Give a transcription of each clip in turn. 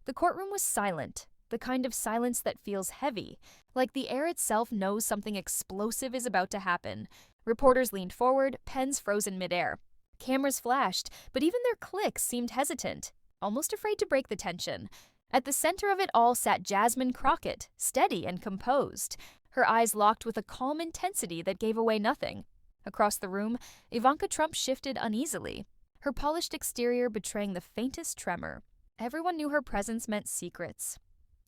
The courtroom was silent, the kind of silence that feels heavy, like the air itself knows something explosive is about to happen. Reporters leaned forward, pens frozen midair. Cameras flashed, but even their clicks seemed hesitant, almost afraid to break the tension. At the center of it all sat Jasmine Crockett, steady and composed, her eyes locked with a calm intensity that gave away nothing. Across the room, Ivanka Trump shifted uneasily, her polished exterior betraying the faintest tremor. Everyone knew her presence meant secrets.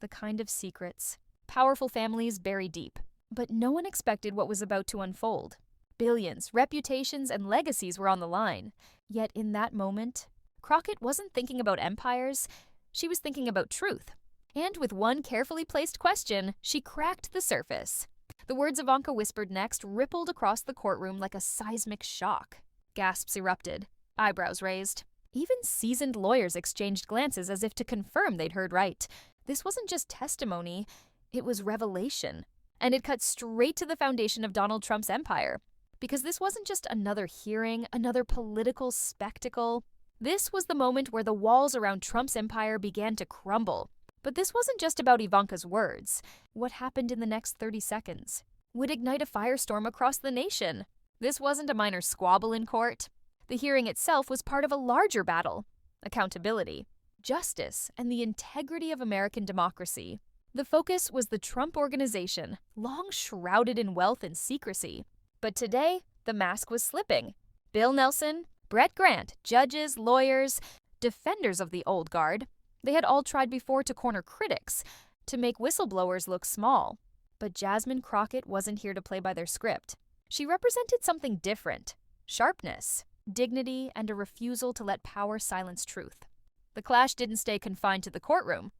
The kind of secrets powerful families bury deep. But no one expected what was about to unfold. Billions, reputations, and legacies were on the line. Yet in that moment, Crockett wasn't thinking about empires, she was thinking about truth. And with one carefully placed question, she cracked the surface. The words Ivanka whispered next rippled across the courtroom like a seismic shock. Gasps erupted, eyebrows raised. Even seasoned lawyers exchanged glances as if to confirm they'd heard right. This wasn't just testimony, it was revelation. And it cut straight to the foundation of Donald Trump's empire. Because this wasn't just another hearing, another political spectacle. This was the moment where the walls around Trump's empire began to crumble. But this wasn't just about Ivanka's words. What happened in the next 30 seconds would ignite a firestorm across the nation. This wasn't a minor squabble in court. The hearing itself was part of a larger battle. Accountability, justice, and the integrity of American democracy. The focus was the Trump Organization, long shrouded in wealth and secrecy. But today, the mask was slipping. Bill Nelson, Brett Grant, judges, lawyers, defenders of the old guard, they had all tried before to corner critics, to make whistleblowers look small. But Jasmine Crockett wasn't here to play by their script. She represented something different: sharpness, dignity, and a refusal to let power silence truth. The clash didn't stay confined to the courtroom.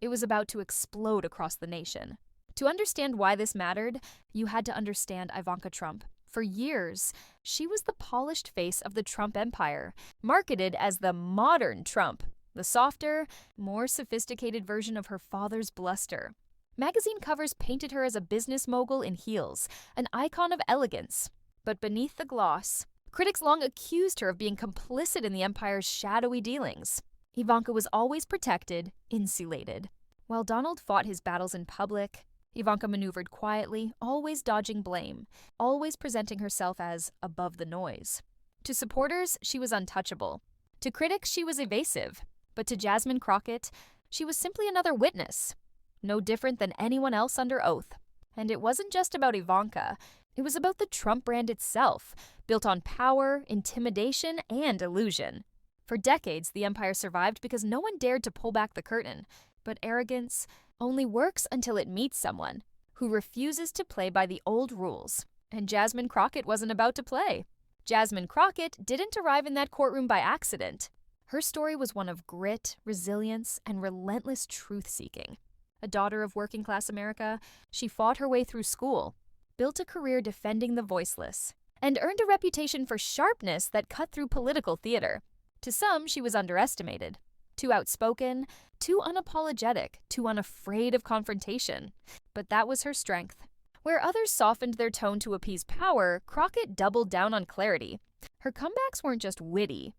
It was about to explode across the nation. To understand why this mattered, you had to understand Ivanka Trump. For years, she was the polished face of the Trump empire, marketed as the modern Trump, the softer, more sophisticated version of her father's bluster. Magazine covers painted her as a business mogul in heels, an icon of elegance. But beneath the gloss, critics long accused her of being complicit in the empire's shadowy dealings. Ivanka was always protected, insulated. While Donald fought his battles in public, Ivanka maneuvered quietly, always dodging blame, always presenting herself as above the noise. To supporters, she was untouchable. To critics, she was evasive. But to Jasmine Crockett, she was simply another witness, no different than anyone else under oath. And it wasn't just about Ivanka. It was about the Trump brand itself, built on power, intimidation, and illusion. For decades, the empire survived because no one dared to pull back the curtain. But arrogance only works until it meets someone who refuses to play by the old rules. And Jasmine Crockett wasn't about to play. Jasmine Crockett didn't arrive in that courtroom by accident. Her story was one of grit, resilience, and relentless truth-seeking. A daughter of working-class America, she fought her way through school, built a career defending the voiceless, and earned a reputation for sharpness that cut through political theater. To some, she was underestimated. Too outspoken, too unapologetic, too unafraid of confrontation. But that was her strength. Where others softened their tone to appease power, Crockett doubled down on clarity. Her comebacks weren't just witty.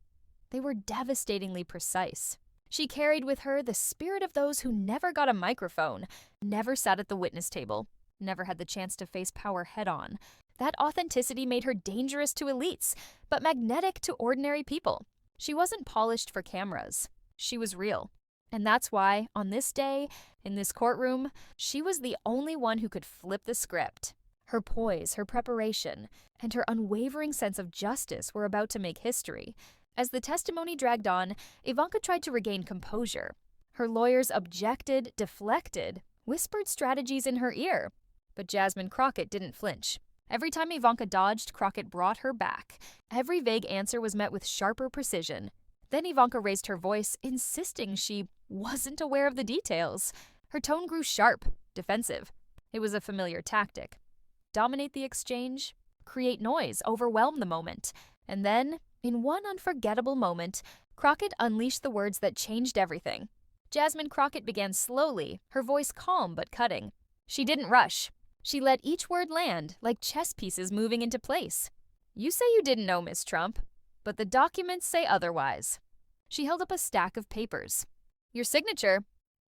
They were devastatingly precise. She carried with her the spirit of those who never got a microphone, never sat at the witness table, never had the chance to face power head-on. That authenticity made her dangerous to elites, but magnetic to ordinary people. She wasn't polished for cameras. She was real. And that's why, on this day, in this courtroom, she was the only one who could flip the script. Her poise, her preparation, and her unwavering sense of justice were about to make history. As the testimony dragged on, Ivanka tried to regain composure. Her lawyers objected, deflected, whispered strategies in her ear. But Jasmine Crockett didn't flinch. Every time Ivanka dodged, Crockett brought her back. Every vague answer was met with sharper precision. Then Ivanka raised her voice, insisting she wasn't aware of the details. Her tone grew sharp, defensive. It was a familiar tactic. Dominate the exchange, create noise, overwhelm the moment. And then, in one unforgettable moment, Crockett unleashed the words that changed everything. Jasmine Crockett began slowly, her voice calm but cutting. She didn't rush. She let each word land, like chess pieces moving into place. "You say you didn't know, Miss Trump, but the documents say otherwise." She held up a stack of papers. "Your signature.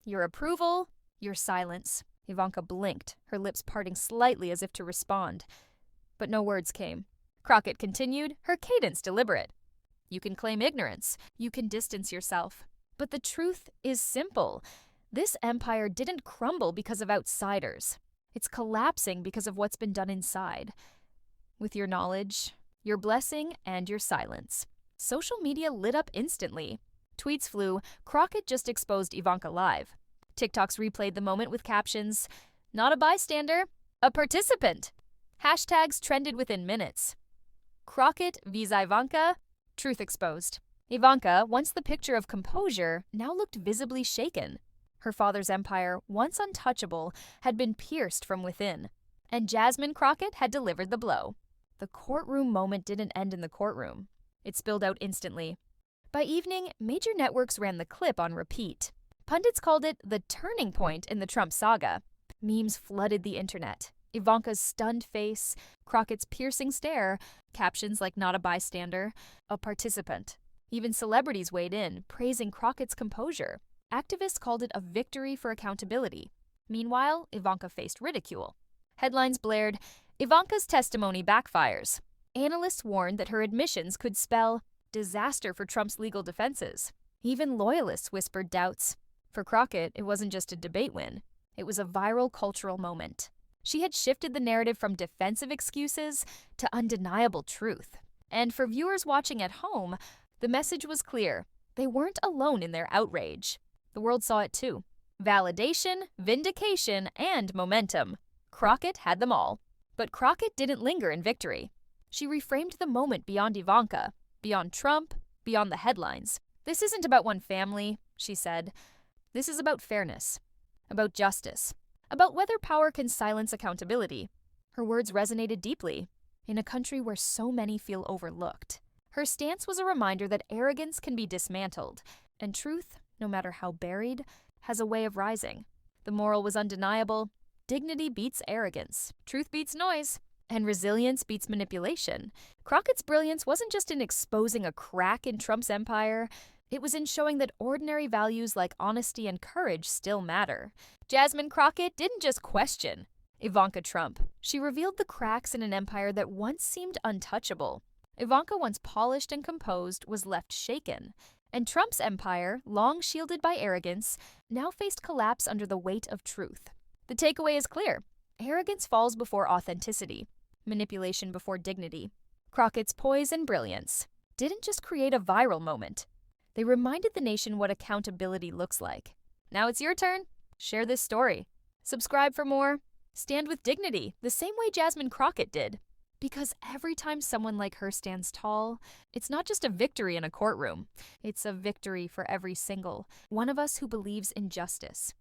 Your approval, your silence. Ivanka blinked, her lips parting slightly as if to respond. But no words came. Crockett continued, her cadence deliberate. You can claim ignorance. You can distance yourself. But the truth is simple. This empire didn't crumble because of outsiders. It's collapsing because of what's been done inside. With your knowledge, your blessing, and your silence. Social media lit up instantly. Tweets flew, Crockett just exposed Ivanka live. TikToks replayed the moment with captions, not a bystander, a participant. Hashtags trended within minutes. Crockett vs Ivanka, truth exposed. Ivanka, once the picture of composure, now looked visibly shaken. Her father's empire, once untouchable, had been pierced from within. And Jasmine Crockett had delivered the blow. The courtroom moment didn't end in the courtroom. It spilled out instantly. By evening, major networks ran the clip on repeat. Pundits called it the turning point in the Trump saga. Memes flooded the internet. Ivanka's stunned face, Crockett's piercing stare, captions like not a bystander, a participant. Even celebrities weighed in, praising Crockett's composure. Activists called it a victory for accountability. Meanwhile, Ivanka faced ridicule. Headlines blared, Ivanka's testimony backfires. Analysts warned that her admissions could spell disaster for Trump's legal defenses. Even loyalists whispered doubts. For Crockett, it wasn't just a debate win. It was a viral cultural moment. She had shifted the narrative from defensive excuses to undeniable truth. And for viewers watching at home, the message was clear. They weren't alone in their outrage. The world saw it too. Validation, vindication, and momentum. Crockett had them all. But Crockett didn't linger in victory. She reframed the moment beyond Ivanka, beyond Trump, beyond the headlines. This isn't about one family, she said. This is about fairness, about justice, about whether power can silence accountability. Her words resonated deeply in a country where so many feel overlooked. Her stance was a reminder that arrogance can be dismantled, and truth, no matter how buried, has a way of rising. The moral was undeniable. Dignity beats arrogance, truth beats noise, and resilience beats manipulation. Crockett's brilliance wasn't just in exposing a crack in Trump's empire. It was in showing that ordinary values like honesty and courage still matter. Jasmine Crockett didn't just question Ivanka Trump. She revealed the cracks in an empire that once seemed untouchable. Ivanka, once polished and composed, was left shaken. And Trump's empire, long shielded by arrogance, now faced collapse under the weight of truth. The takeaway is clear. Arrogance falls before authenticity, manipulation before dignity. Crockett's poise and brilliance didn't just create a viral moment. They reminded the nation what accountability looks like. Now it's your turn. Share this story. Subscribe for more. Stand with dignity, the same way Jasmine Crockett did. Because every time someone like her stands tall, it's not just a victory in a courtroom. It's a victory for every single one of us who believes in justice.